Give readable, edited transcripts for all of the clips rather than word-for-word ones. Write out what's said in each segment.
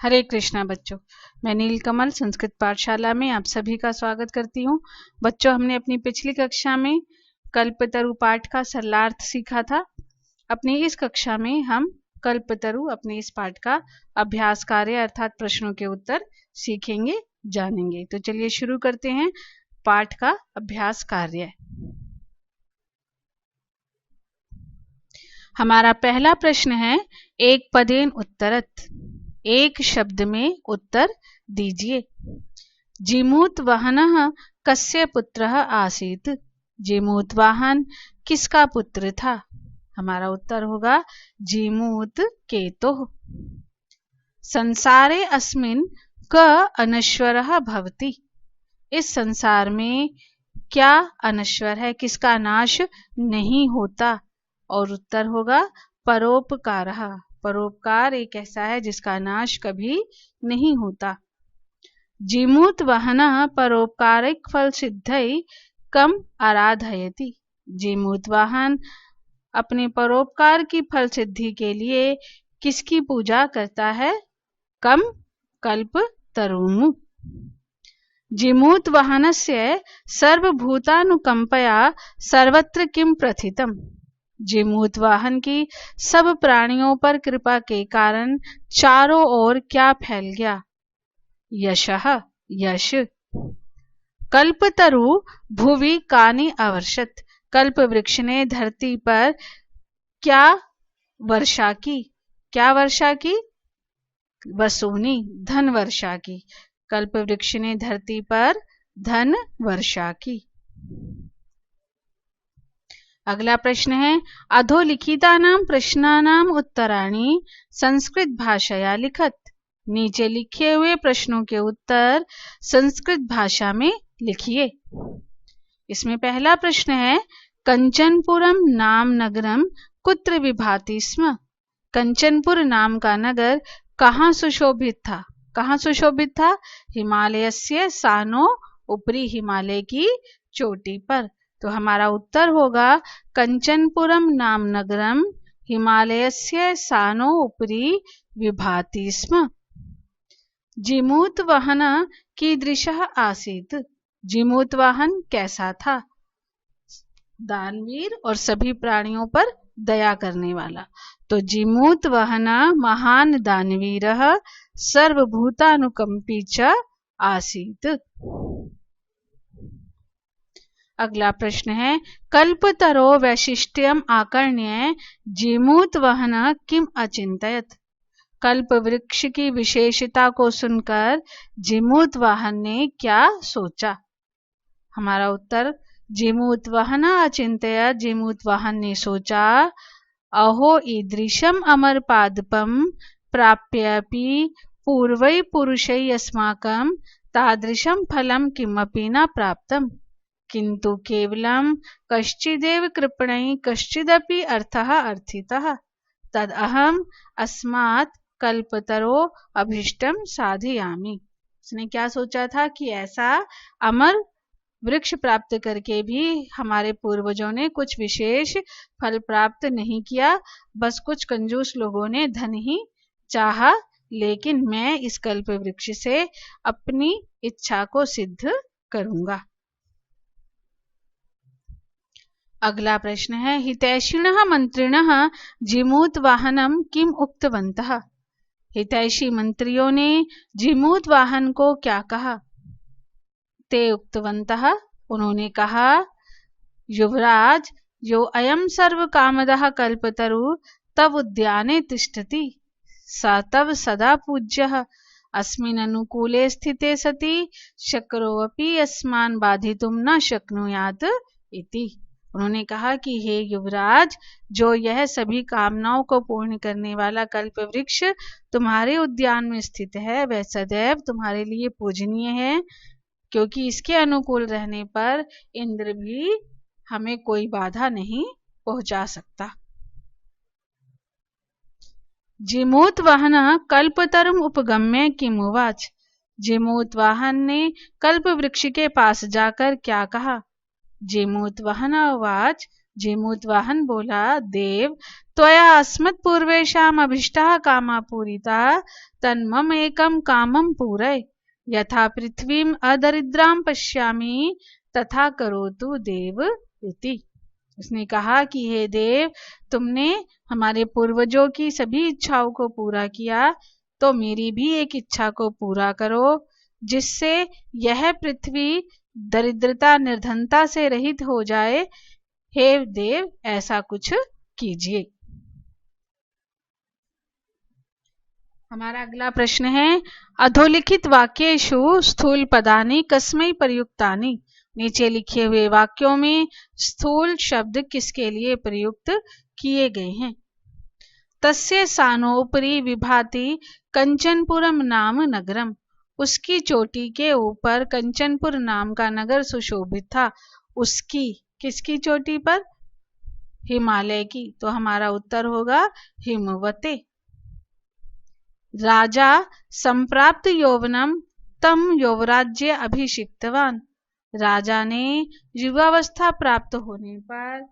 हरे कृष्णा बच्चों, मैं नीलकमल संस्कृत पाठशाला में आप सभी का स्वागत करती हूँ। बच्चों, हमने अपनी पिछली कक्षा में कल्पतरु पाठ का सरलार्थ सीखा था। अपनी इस कक्षा में हम कल्पतरु अपने इस पाठ का अभ्यास कार्य अर्थात प्रश्नों के उत्तर सीखेंगे, जानेंगे। तो चलिए शुरू करते हैं पाठ का अभ्यास कार्य। हमारा पहला प्रश्न है, एक पदेन उत्तरत, एक शब्द में उत्तर दीजिए। जिमूतवाहनः कस्य पुत्रः आसीत्? जिमूतवाहन किसका पुत्र था? हमारा उत्तर होगा जिमूतकेतुः। संसारे अस्मिन् क अनश्वरः भवति? इस संसार में क्या अनश्वर है, किसका नाश नहीं होता? और उत्तर होगा परोपकारः। परोपकार एक ऐसा है जिसका नाश कभी नहीं होता। जिमूतवाहनः परोपकारिक फल सिद्धै कम आराधयति? जिमूतवाहन अपने परोपकार की फल सिद्धि के लिए किसकी पूजा करता है? कम कल्पतरुं। जिमूतवाहनस्य सर्वभूतानुकंपया सर्वत्र किं प्रथितम्? जिमूतवाहन की सब प्राणियों पर कृपा के कारण चारों ओर क्या फैल गया? यशः, यश। कल्पतरु भुवि कानि अवर्षत? कल्प वृक्ष ने धरती पर क्या वर्षा की? क्या वर्षा की? वसूनी, धन वर्षा की। कल्प वृक्ष ने धरती पर धन वर्षा की। अगला प्रश्न है, अधोलिखितानां प्रश्नानां उत्तराणि संस्कृत भाषया लिखत। नीचे लिखे हुए प्रश्नों के उत्तर संस्कृत भाषा में लिखिए। इसमें पहला प्रश्न है, कंचनपुरम नाम नगरम कुत्र विभाति स्म? कंचनपुर नाम का नगर कहाँ सुशोभित था? कहाँ सुशोभित था? हिमालयस्य सानो ऊपरी, हिमालय की चोटी पर। तो हमारा उत्तर होगा कंचनपुरम नाम नगरम हिमालयस्य सानो ऊपरी विभाति स्म। जिमूतवाहन कीदृशः आसीत्? जिमूतवाहन कैसा था? दानवीर और सभी प्राणियों पर दया करने वाला। तो जिमूतवाहन महान दानवीरः सर्वभूतानुकंपी च आसीत्। अगला प्रश्न है, कल्पतरो वैशिष्ट्यम आकर्ण्य जिमूतवाहन किम अचिंतयत? कल्प वृक्ष की विशेषता को सुनकर जिमूतवाहन ने क्या सोचा? हमारा उत्तर जिमूतवाहन अचिंतयत, जिमूतवाहन ने सोचा, अहो ईदृशम अमर पादपम प्राप्यापि पूर्वै पुरुषै अस्माकं तादृशं फलं किमपि न प्राप्तम्, किंतु केवलं कश्चिदेव कृपणैः कश्चिदपि अर्थः अर्थितः, तद अहम अस्मात् कल्पतरो अभीष्टम साधयामि। उसने क्या सोचा था कि ऐसा अमर वृक्ष प्राप्त करके भी हमारे पूर्वजों ने कुछ विशेष फल प्राप्त नहीं किया, बस कुछ कंजूस लोगों ने धन ही चाहा, लेकिन मैं इस कल्प वृक्ष से अपनी इच्छा को सिद्ध करूंगा। अगला प्रश्न है, हितैषिणः मंत्रिणः जिमूतवाहनम किम उक्तवन्तः? हितैषी मंत्रियों ने जिमूतवाहन को क्या कहा? ते उक्तवन्तः, उन्होंने कहा, युवराज यो अयं सर्वकामदः कल्पतरु तव उद्याने तिष्ठति स तव सदा पूज्यः, अस्मिन् अनुकूले स्थिते सति शक्रोऽपि अस्मान् बाधितुं न शक्नुयात् इति। उन्होंने कहा कि हे युवराज, जो यह सभी कामनाओं को पूर्ण करने वाला कल्प वृक्ष तुम्हारे उद्यान में स्थित है, वह सदैव तुम्हारे लिए पूजनीय है, क्योंकि इसके अनुकूल रहने पर इंद्र भी हमें कोई बाधा नहीं पहुंचा सकता। जिमूतवाहन कल्पतरुम उपगम्य किमुवाच? जिमूतवाहन ने कल्प वृक्ष के पास जाकर क्या कहा? जिमूतवाहन उवाच, जिमूतवाहन बोला, देव त्वया अस्मत्पूर्वेषाम् अभीष्टाः कामा पूरिताः तन्मम एकं कामं पूरय यथा पृथ्वीम् अदरिद्रां पश्यामि तथा करोतु देव इति। उसने कहा कि हे देव, तुमने हमारे पूर्वजों की सभी इच्छाओं को पूरा किया, तो मेरी भी एक इच्छा को पूरा करो, जिससे यह पृथ्वी दरिद्रता निर्धनता से रहित हो जाए। हे देव, ऐसा कुछ कीजिए। हमारा अगला प्रश्न है, अधोलिखित वाक्येषु स्थूल पदानि कस्मै प्रयुक्तानि। नीचे लिखे हुए वाक्यों में स्थूल शब्द किसके लिए प्रयुक्त किए गए हैं। तस्य सानोपरि विभाति कंचनपुरम नाम नगरम। उसकी चोटी के ऊपर कंचनपुर नाम का नगर सुशोभित था। उसकी, किसकी चोटी पर? हिमालय की। तो हमारा उत्तर होगा हिमवते। राजा संप्राप्त यौवनम तम यौवराज्य अभिषिक्तवान। राजा ने युवावस्था प्राप्त होने पर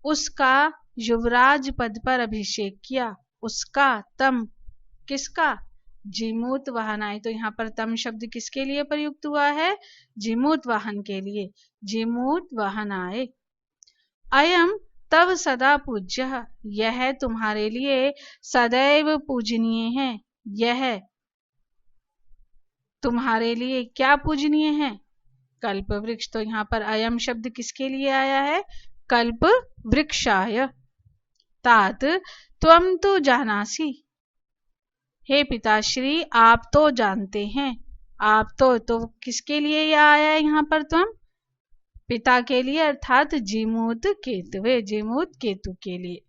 उसका युवराज पद पर अभिषेक किया। उसका, तम, किसका? जीमूत वाहनाय। तो यहाँ पर तम शब्द किसके लिए प्रयुक्त हुआ है? जीमूत वाहन के लिए। जीमूत वाहनाय। अयम तव सदा पूज्य। यह तुम्हारे लिए सदैव पूजनीय है। यह तुम्हारे लिए क्या पूजनीय है? कल्प वृक्ष। तो यहाँ पर अयम शब्द किसके लिए आया है? कल्प वृक्षाय। तात त्वम तो जानासी। हे पिताश्री, आप तो जानते हैं। आप तो किसके लिए यह आया है यहाँ पर? त्वम पिता के लिए, अर्थात जीमूत केतुवे, जीमूत केतु के लिए।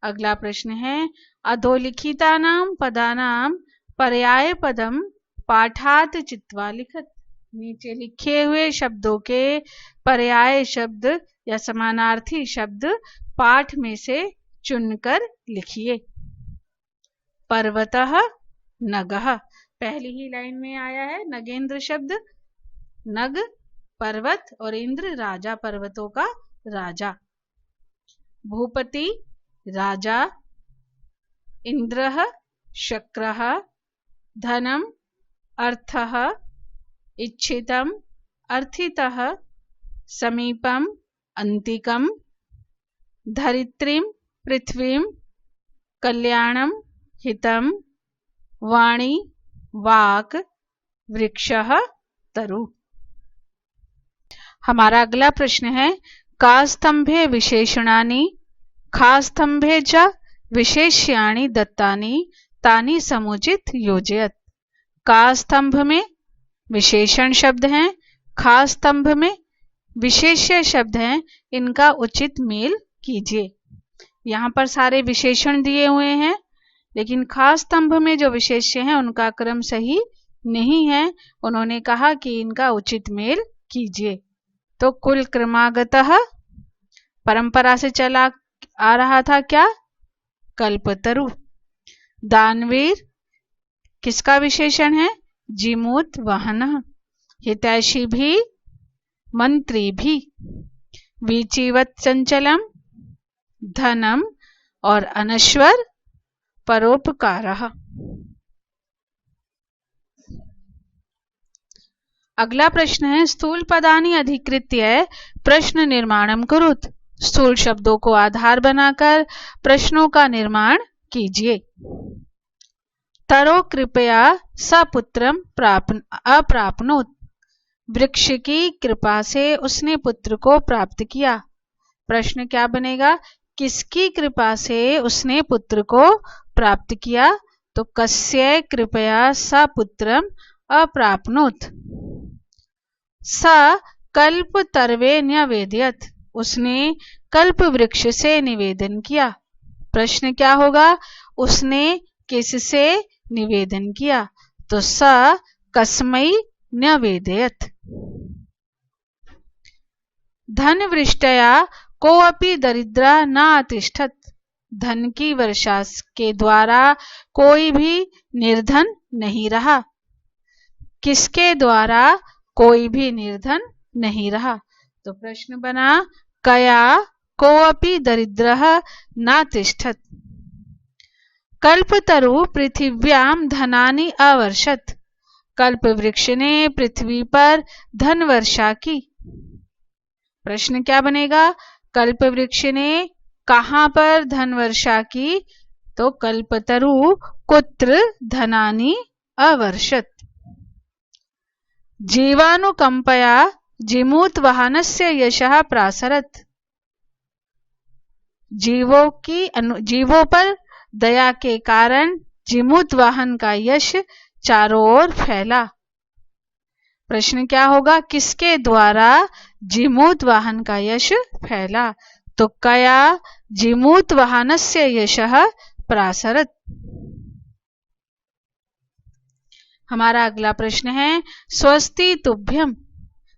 अगला प्रश्न है, अधोलिखितानां पदानां पर्याय पदम पाठात चित्वा लिखत। नीचे लिखे हुए शब्दों के पर्याय शब्द या समानार्थी शब्द पाठ में से चुनकर लिखिए। पर्वतः नगः। पहली ही लाइन में आया है नगेंद्र शब्द। नग पर्वत और इंद्र राजा, पर्वतों का राजा। भूपति राजा, इंद्रः शक्रः, धनम अर्थः, इच्छितम अर्थितः, समीपम अंतिकम, धरित्रीम पृथ्वीम, कल्याणम हितम, वाणी वाक, वृक्षः तरु। हमारा अगला प्रश्न है, का स्तंभे विशेषणानि खा स्तंभे च विशेष्याणि दत्तानि तानि समुचित योजयत। का स्तंभ में विशेषण शब्द हैं, खा स्तंभ में विशेष्य शब्द हैं, इनका उचित मेल कीजिए। यहाँ पर सारे विशेषण दिए हुए हैं, लेकिन खास स्तंभ में जो विशेष्य हैं उनका क्रम सही नहीं है। उन्होंने कहा कि इनका उचित मेल कीजिए। तो कुल क्रमागतः परंपरा से चला आ रहा था क्या? कल्पतरु। दानवीर किसका विशेषण है? जीमूत वाहन। हितैषी भी, मंत्री भी। वीचिवत चंचलम, धनम और अनश्वर परोपकारः। अगला प्रश्न है, स्थूल पदानि अधिकृत्य प्रश्न निर्माणम कुरुत। स्थूल शब्दों को आधार बनाकर प्रश्नों का निर्माण कीजिए। तरो कृपया सपुत्रम अप्राप्नोत। वृक्ष की कृपा से उसने पुत्र को प्राप्त किया। प्रश्न क्या बनेगा? किसकी कृपा से उसने पुत्र को प्राप्त किया? तो कस्य कृपया सपुत्रम अप्राप्नोत। स कल्प तर्वे न्यवेदयत। उसने कल्प वृक्ष से निवेदन किया। प्रश्न क्या होगा? उसने किससे निवेदन किया? तो स कस्मै न्यवेदयत। धन वृष्टया कोऽपि दरिद्रा न अतिष्ठत। धन की वर्षा के द्वारा कोई भी निर्धन नहीं रहा। किसके द्वारा कोई भी निर्धन नहीं रहा? तो प्रश्न बना, कया कोऽपि दरिद्रः न तिष्ठत्। कल्पतरु पृथिव्याम धनानि अवर्षत। कल्प वृक्ष ने पृथ्वी पर धन वर्षा की। प्रश्न क्या बनेगा? कल्प वृक्ष ने कहां पर धन वर्षा की? तो कल्पतरु कुत्र धनानि अवर्षत। जीवानुकंपया जिमूत वाहनस्य यशः प्रासरत। जीवों पर दया के कारण जिमूत वाहन का यश चारों ओर फैला। प्रश्न क्या होगा? किसके द्वारा जिमूत वाहन का यश फैला? तो कया जिमूत वाहनस्य यशः प्रासरत। हमारा अगला प्रश्न है स्वस्ति तुभ्यम।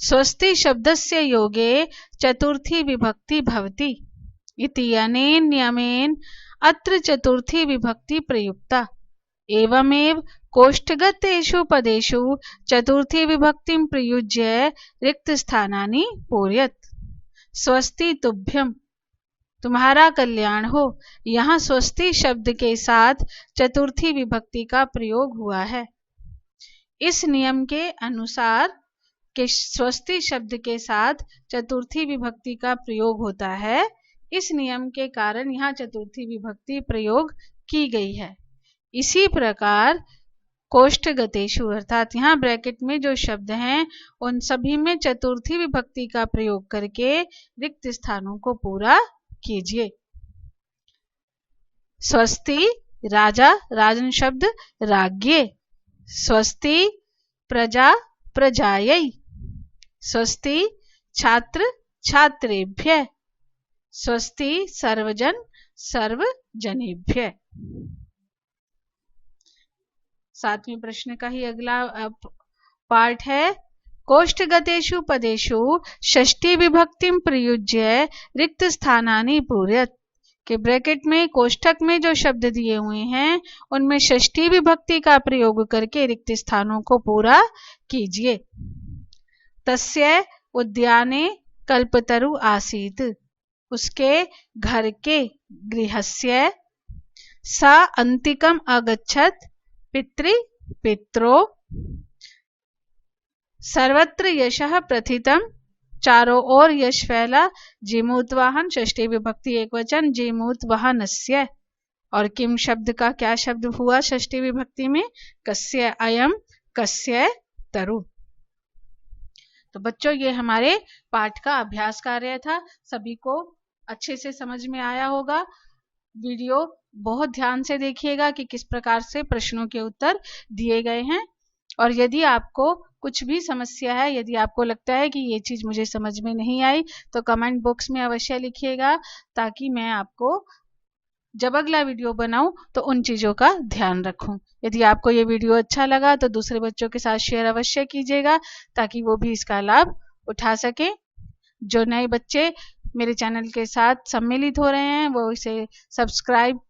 स्वस्ति शब्दस्य योगे चतुर्थी विभक्ति भवति इति अनेन नियमेन अत्र चतुर्थी विभक्ति प्रयुक्ता। एवमेव कोष्ठगतेषु पदेषु चतुर्थी विभक्तिं प्रयुज्य रिक्त स्थानानि पूरयत। स्वस्ति तुभ्यम, तुम्हारा कल्याण हो। यहाँ स्वस्ति शब्द के साथ चतुर्थी विभक्ति का प्रयोग हुआ है। इस नियम के अनुसार कि स्वस्ति शब्द के साथ चतुर्थी विभक्ति का प्रयोग होता है, इस नियम के कारण यहाँ चतुर्थी विभक्ति प्रयोग की गई है। इसी प्रकार कोष्ठगतेषु अर्थात यहाँ ब्रैकेट में जो शब्द हैं उन सभी में चतुर्थी विभक्ति का प्रयोग करके रिक्त स्थानों को पूरा कीजिए। स्वस्ति राजा, राजन शब्द राज्ञे। स्वस्ति प्रजा, प्रजायै। स्वस्ति छात्र, छात्रेभ्यः। स्वस्ति सर्वजन, सर्वजनेभ्यः। सातवें प्रश्न का ही अगला पार्ट है कोष्ठगतेषु पदेषु षष्ठी विभक्तिं प्रयुज्य रिक्त स्थानानि पूरयत। के ब्रैकेट में कोष्ठक में जो शब्द दिए हुए हैं उनमें षष्ठी विभक्ति का प्रयोग करके रिक्त स्थानों को पूरा कीजिए। तस्य उद्याने कल्पतरु आसीत्। उसके घर के गृहस्य। सा अन्तिकम् अगच्छत् पितरो। सर्वत्र यशः प्रथितम्। चारों ओर यश फैला। जिमूत वाहन षष्ठी विभक्ति एकवचन जिमूत वाहनस्य। और किम शब्द का क्या शब्द हुआ षष्ठी विभक्ति में? कस्य अयम, कस्य तरु। तो बच्चों ये हमारे पाठ का अभ्यास कार्य था। सभी को अच्छे से समझ में आया होगा। वीडियो बहुत ध्यान से देखिएगा कि किस प्रकार से प्रश्नों के उत्तर दिए गए हैं। और यदि आपको कुछ भी समस्या है, यदि आपको लगता है कि ये चीज मुझे समझ में नहीं आई, तो कमेंट बॉक्स में अवश्य लिखिएगा ताकि मैं आपको जब अगला वीडियो बनाऊं तो उन चीजों का ध्यान रखूं। यदि आपको ये वीडियो अच्छा लगा तो दूसरे बच्चों के साथ शेयर अवश्य कीजिएगा ताकि वो भी इसका लाभ उठा सकें। जो नए बच्चे मेरे चैनल के साथ सम्मिलित हो रहे हैं वो इसे सब्सक्राइब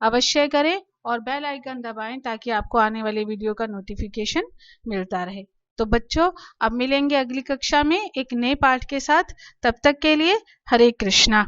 अवश्य करें और बेल आइकन दबाएं ताकि आपको आने वाले वीडियो का नोटिफिकेशन मिलता रहे। तो बच्चों अब मिलेंगे अगली कक्षा में एक नए पाठ के साथ। तब तक के लिए हरे कृष्णा।